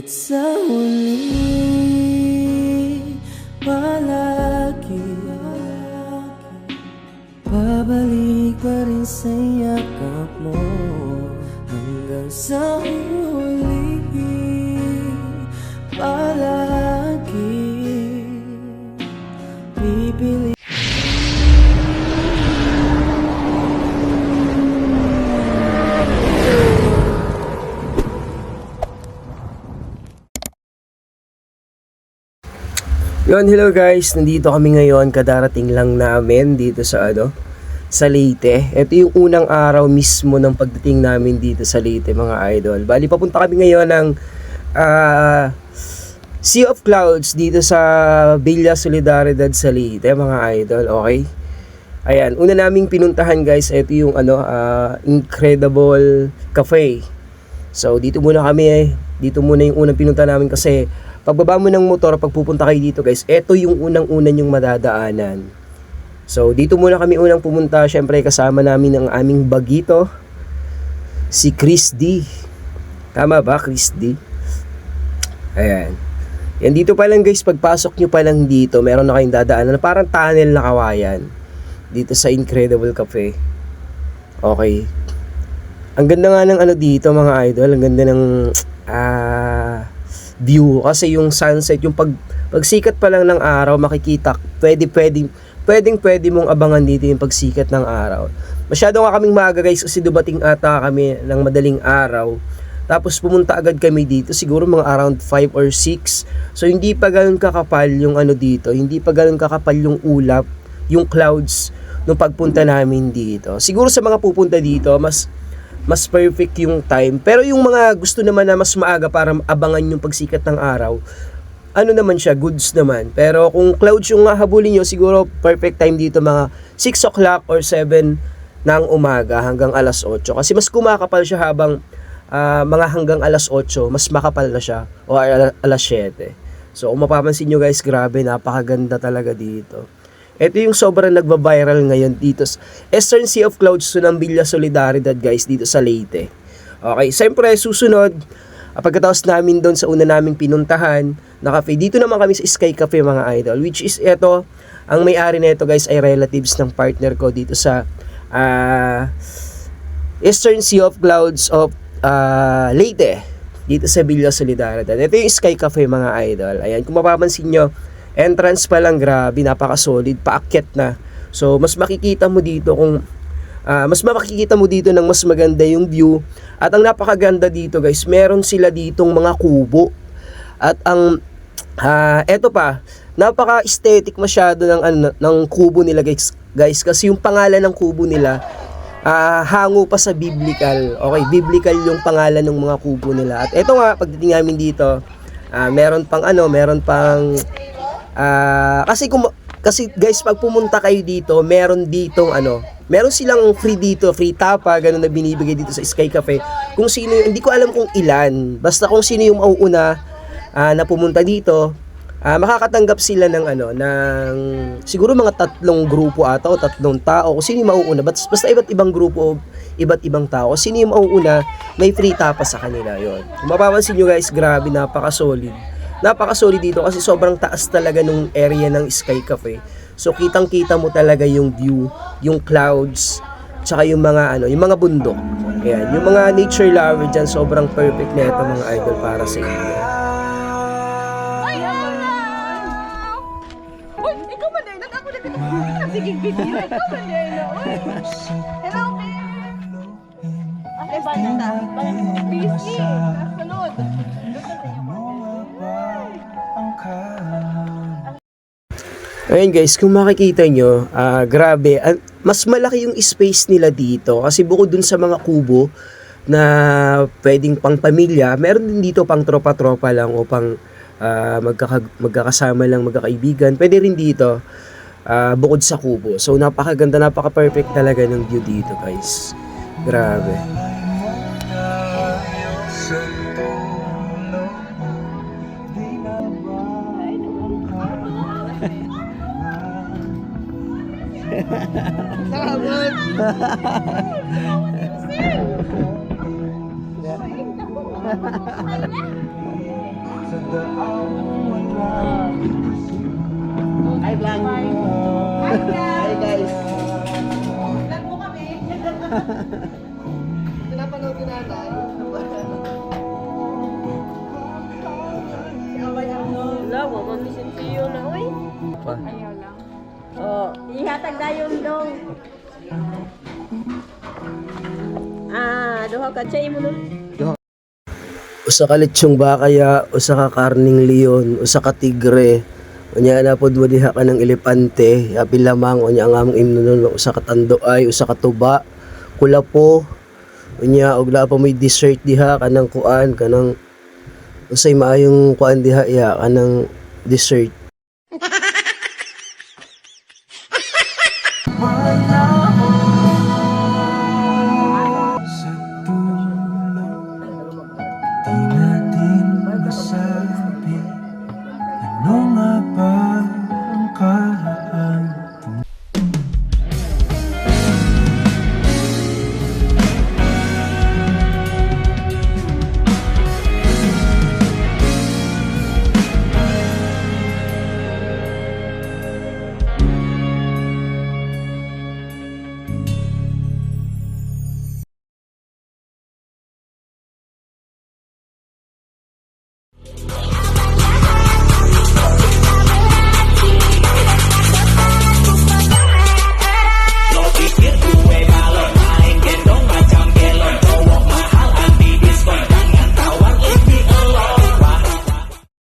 Ngunit sa huli, palagi pabalik pa rin sa yakap mo. Hanggang sa huli, palagi pipili. Yun, hello guys, nandito kami ngayon, kadarating lang namin dito sa sa Leyte. Ito yung unang araw mismo ng pagdating namin dito sa Leyte, mga idol. Bali, papunta kami ngayon ng Sea of Clouds dito sa Villa Solidaridad sa Leyte, mga idol, okay? Ayan, una naming pinuntahan guys, ito yung Incredible Cafe. So, dito muna yung unang pinunta namin kasi pagbaba mo ng motor, pag pupunta kayo dito guys, ito yung unang-unan yung madadaanan. So, dito muna kami unang pumunta. Syempre, kasama namin ang aming bagito, si Chris D. Tama ba, Chris D? Ayan. Yan, dito pa lang guys, pagpasok nyo pa lang dito, meron na kayong dadaanan na parang tunnel na kawayan. Dito sa Incredible Cafe. Okay. Ang ganda nga ng dito, mga idol. Ang ganda ng view kasi yung sunset, yung pagsikat pa lang ng araw makikita, pwedeng mong abangan dito yung pagsikat ng araw. Masyado nga kaming maaga guys kasi dumating ata kami ng madaling araw, tapos pumunta agad kami dito siguro mga around 5 or 6. So hindi pa ganoon kakapal yung dito, hindi pa ganoon kakapal yung ulap, yung clouds nung pagpunta namin dito. Siguro sa mga pupunta dito mas perfect yung time. Pero yung mga gusto naman na mas maaga para abangan yung pagsikat ng araw, naman siya, goods naman. Pero kung clouds yung habulin nyo, siguro perfect time dito mga 6 o'clock or 7 ng umaga hanggang alas 8. Kasi mas kumakapal siya habang mga hanggang alas 8, mas makapal na siya. O alas 7. So kung mapapansin nyo guys, grabe, napakaganda talaga dito. Ito yung sobrang nagba-viral ngayon dito sa Eastern Sea of Clouds ng Villa Solidaridad guys dito sa Leyte. Okay, siyempre susunod, pagkatapos namin doon sa una naming pinuntahan na cafe, dito naman kami sa Sky Cafe, mga idol, which is ito, ang may-ari nito guys ay relatives ng partner ko dito sa Eastern Sea of Clouds of Leyte, dito sa Villa Solidaridad. Ito yung Sky Cafe, mga idol. Ayan, kung mapapansin nyo, entrance pa lang, grabe, napaka-solid, paakyat na. So, mas makikita mo dito ng mas maganda yung view. At ang napakaganda dito, guys, meron sila ditong mga kubo. At ang eto pa, napaka-aesthetic masyado ng kubo nila, guys, kasi yung pangalan ng kubo nila hango pa sa biblical. Okay, biblical yung pangalan ng mga kubo nila. At eto nga, pagdating namin dito, meron pang kasi guys, pag pumunta kayo dito, meron silang free dito, free tapa, ganun na binibigay dito sa Sky Cafe. Kung sino, hindi ko alam kung ilan, basta kung sino yung mauuna na pumunta dito, makakatanggap sila ng siguro mga 3 grupo ata o 3 tao, kung sino yung mauuna, basta iba't ibang grupo, iba't ibang tao, kung sino yung mauuna, may free tapa sa kanila. Yun, kung mapapansin nyo guys, grabe, napaka-solid dito kasi sobrang taas talaga nung area ng Sky Cafe. So kitang-kita mo talaga yung view, yung clouds, tsaka yung mga bundok. Ayan, yung mga nature lover dyan, sobrang perfect na ito, mga idol, para sa inyo. Ay, ako na! Uy, ikaw ba din? Ako na din. Sige, video. Ikaw ba din? Hello, okay, banda. Busy. Sunod. Ayan guys, kung makikita nyo, grabe, mas malaki yung space nila dito kasi bukod dun sa mga kubo na pwedeng pang pamilya, meron din dito pang tropa-tropa lang o pang magkakasama lang, magkakaibigan. Pwede rin dito bukod sa kubo. So napakaganda, napaka-perfect talaga ng view dito guys. Grabe. Hi, vlog. Hi, guys. Vlog mo kami. Pinapanood ko nanay. Wala, mamamisin siyo na, uy. Ayaw lang. Oh, ihatag na yung dong. Duha ka chay mo nun. Usa ka lechong bakaya, usa ka karning leon, usa ka tigre. Unya na pod mo diha ka ng elepante, apil lamang unya ang among imnon usa ka tandoay, usa ka tuba, kulapo. Unya og la pa may dessert diha kanang kuan kanang usay maayong kuan diha ya kanang dessert.